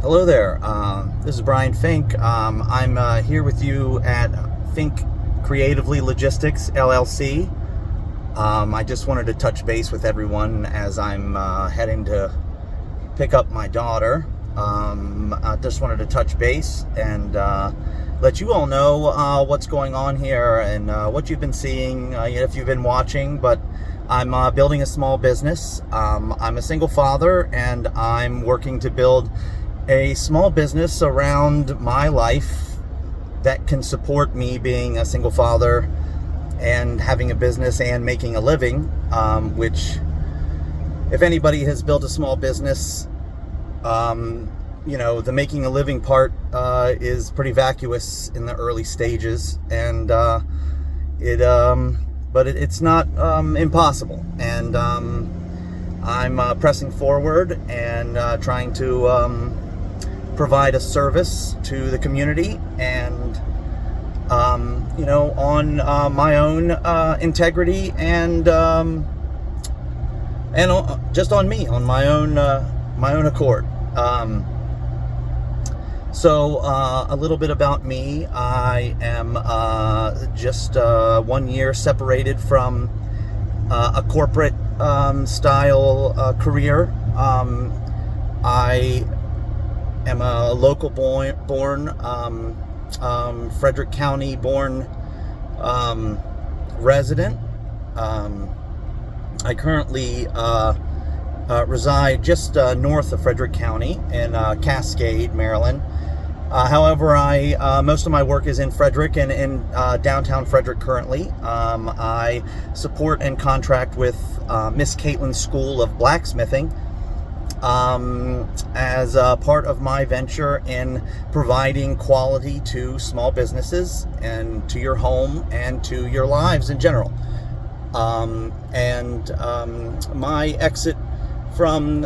Hello there. This is Bryan Fink. I'm here with you at Fink Creatively Logistics, LLC. I just wanted to touch base with everyone as I'm heading to pick up my daughter. I just wanted to touch base and let you all know what's going on here and what you've been seeing if you've been watching. But I'm building a small business. I'm a single father, and I'm working to build a small business around my life that can support me being a single father and having a business and making a living, which if anybody has built a small business, the making a living part is pretty vacuous in the early stages, and it's not impossible. And I'm pressing forward and trying to provide a service to the community, and on my own integrity and just on me, on my own accord. So a little bit about me. I am just 1 year separated from a corporate style career. I am a local born Frederick County born resident. I currently reside just north of Frederick County in Cascade, Maryland. However, most of my work is in Frederick and in downtown Frederick currently. I support and contract with Miss Caitlin's School of Blacksmithing as a part of my venture in providing quality to small businesses and to your home and to your lives in general. My exit from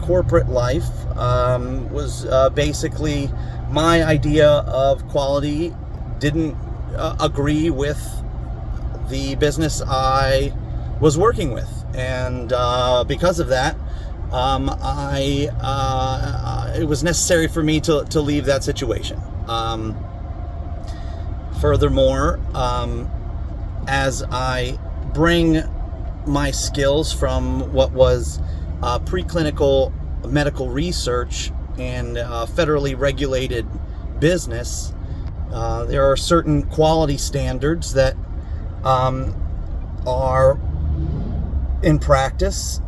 corporate life was basically my idea of quality didn't agree with the business I was working with, and because of that, it was necessary for me to leave that situation. Furthermore, as I bring my skills from what was preclinical medical research and federally regulated business, there are certain quality standards that are in practice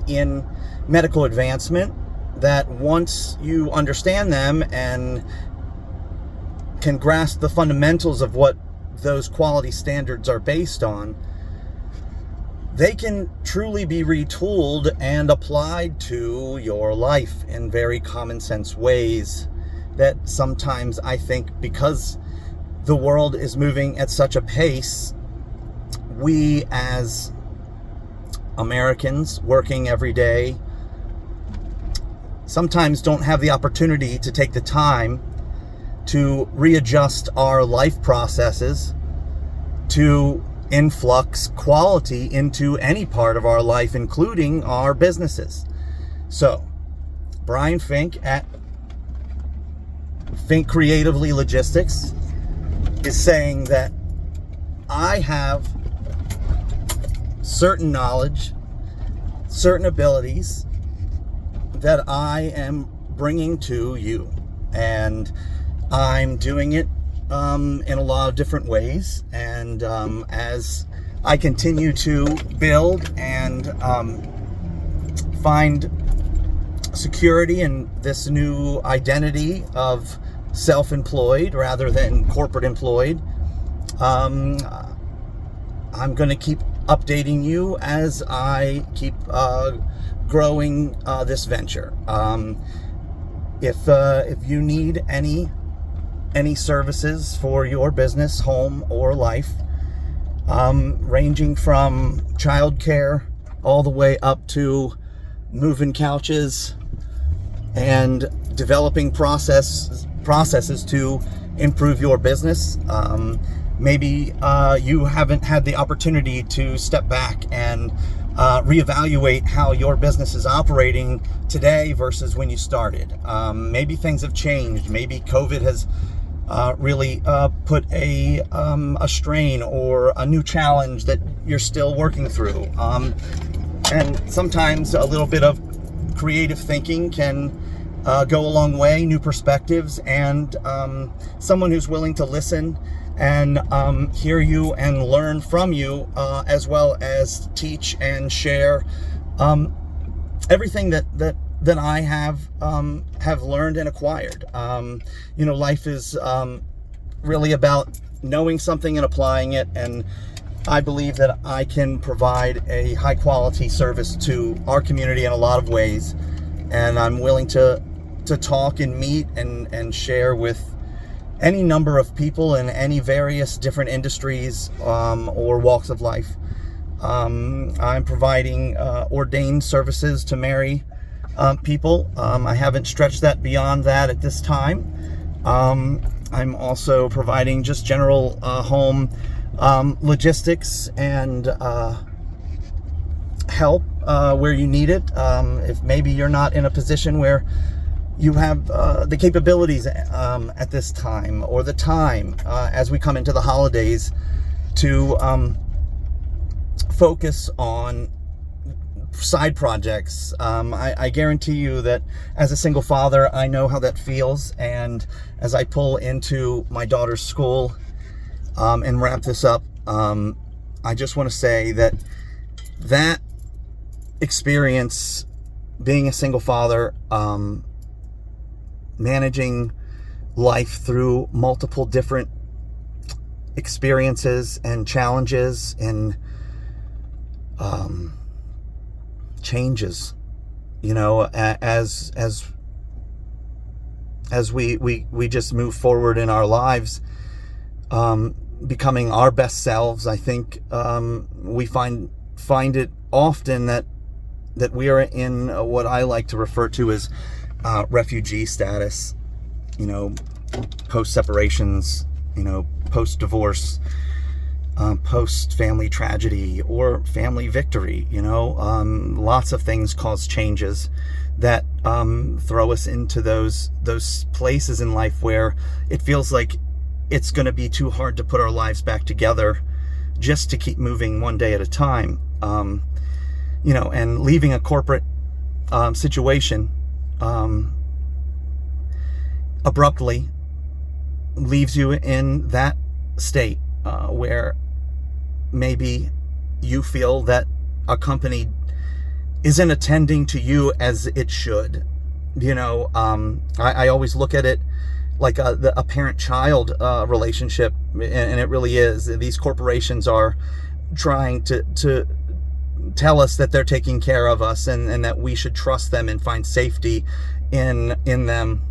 in medical advancement, that once you understand them and can grasp the fundamentals of what those quality standards are based on, they can truly be retooled and applied to your life in very common sense ways that sometimes I think, because the world is moving at such a pace, we as Americans working every day sometimes don't have the opportunity to take the time to readjust our life processes to influx quality into any part of our life, including our businesses. So, Bryan Fink at Fink Creatively Logistics is saying that I have certain knowledge, certain abilities that I am bringing to you, and I'm doing it in a lot of different ways. And as I continue to build and find security in this new identity of self-employed rather than corporate employed, I'm going to keep updating you as I keep growing this venture. If you need any services for your business, home, or life, ranging from childcare all the way up to moving couches and developing processes to improve your business. Maybe you haven't had the opportunity to step back and reevaluate how your business is operating today versus when you started. Maybe things have changed. Maybe COVID has really put a strain or a new challenge that you're still working through. And sometimes a little bit of creative thinking can go a long way, new perspectives, and someone who's willing to listen and hear you and learn from you, as well as teach and share everything that I have learned and acquired. Life is really about knowing something and applying it, and I believe that I can provide a high quality service to our community in a lot of ways, and I'm willing to talk and meet and share with any number of people in any various different industries or walks of life. I'm providing ordained services to marry people. I haven't stretched that beyond that at this time. I'm also providing just general home logistics and help where you need it. If maybe you're not in a position where you have the capabilities at this time, or the time as we come into the holidays to focus on side projects. I guarantee you that as a single father, I know how that feels. And as I pull into my daughter's school and wrap this up, I just want to say that experience, being a single father, managing life through multiple different experiences and challenges and changes, as we just move forward in our lives, becoming our best selves. I think we find it often that we are in what I like to refer to as refugee status, post separations, post divorce, post family tragedy or family victory. Lots of things cause changes that throw us into those places in life where it feels like it's going to be too hard to put our lives back together just to keep moving one day at a time. And leaving a corporate situation abruptly leaves you in that state where maybe you feel that a company isn't attending to you as it should. I always look at it like a parent-child relationship, and it really is. These corporations are trying to tell us that they're taking care of us, and that we should trust them and find safety in them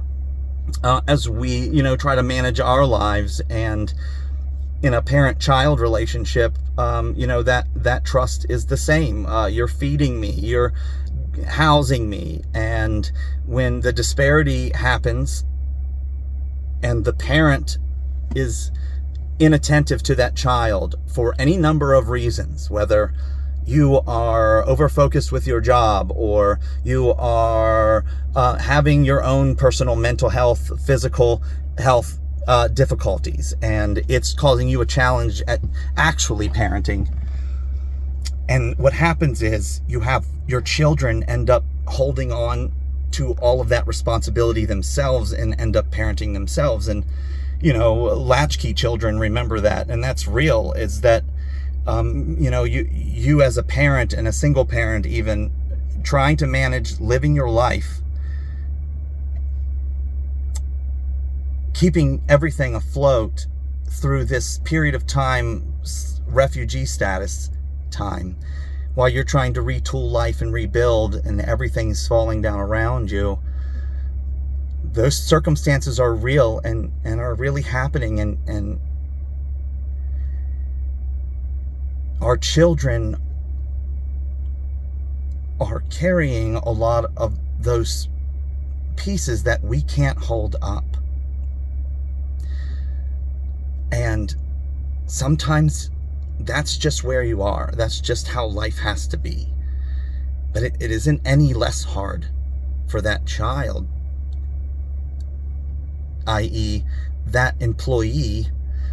as we try to manage our lives. And in a parent-child relationship, that trust is the same. You're feeding me, you're housing me, and when the disparity happens and the parent is inattentive to that child for any number of reasons, whether you are over-focused with your job, or you are having your own personal mental health, physical health difficulties, and it's causing you a challenge at actually parenting. And what happens is you have your children end up holding on to all of that responsibility themselves and end up parenting themselves. And latchkey children remember that, and that's real. Is that you as a parent, and a single parent even, trying to manage living your life, keeping everything afloat through this period of time, refugee status time, while you're trying to retool life and rebuild, and everything's falling down around you. Those circumstances are real and are really happening, and our children are carrying a lot of those pieces that we can't hold up. And sometimes that's just where you are. That's just how life has to be. But it isn't any less hard for that child, i.e., that employee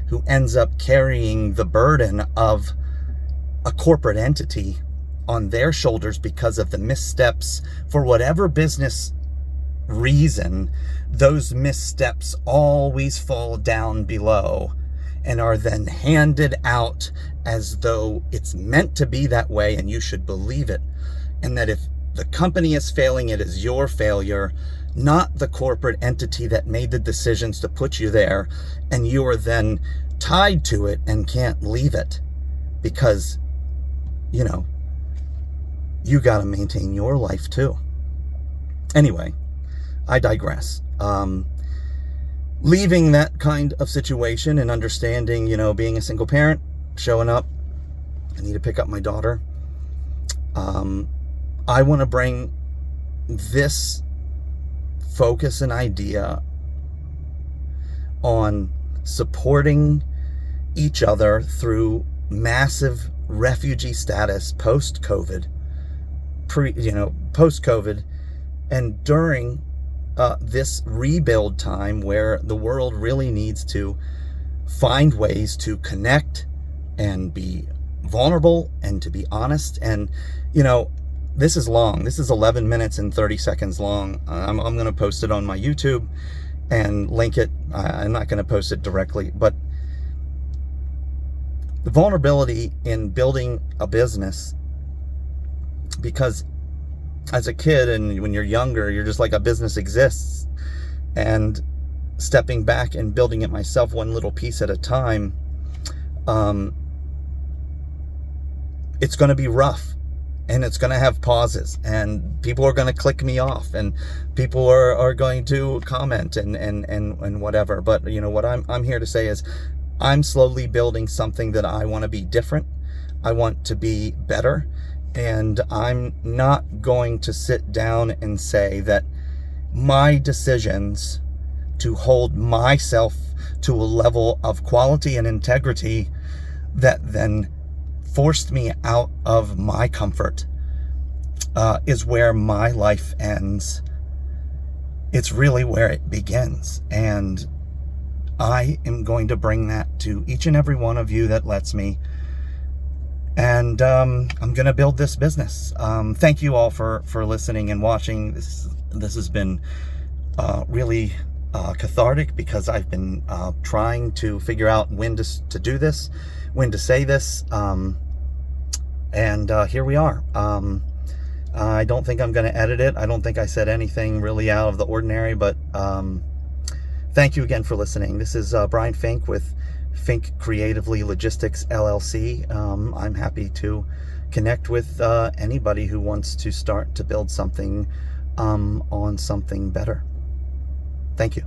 who ends up carrying the burden of a corporate entity on their shoulders because of the missteps. For whatever business reason, those missteps always fall down below and are then handed out as though it's meant to be that way and you should believe it. And that if the company is failing, it is your failure, not the corporate entity that made the decisions to put you there, and you are then tied to it and can't leave it because, you know, you got to maintain your life too. Anyway, I digress. Leaving that kind of situation and understanding, you know, being a single parent, showing up, I need to pick up my daughter. I want to bring this focus and idea on supporting each other through massive refugee status post-COVID, post-COVID, and during this rebuild time where the world really needs to find ways to connect and be vulnerable and to be honest. And, you know, this is long. This is 11 minutes and 30 seconds long. I'm going to post it on my YouTube and link it. I'm not going to post it directly, but the vulnerability in building a business, because as a kid and when you're younger, you're just like, a business exists, and stepping back and building it myself one little piece at a time, it's going to be rough and it's going to have pauses and people are going to click me off and people are going to comment and whatever. But you know what I'm here to say is I'm slowly building something that I want to be different. I want to be better. And I'm not going to sit down and say that my decisions to hold myself to a level of quality and integrity that then forced me out of my comfort is where my life ends. It's really where it begins. And I am going to bring that to each and every one of you that lets me. And I'm going to build this business. Thank you all for listening and watching. This has been really cathartic because I've been trying to figure out when to do this, when to say this. And here we are. I don't think I'm going to edit it. I don't think I said anything really out of the ordinary, but thank you again for listening. This is Bryan Fink with Fink Creatively Logistics, LLC. I'm happy to connect with anybody who wants to start to build something on something better. Thank you.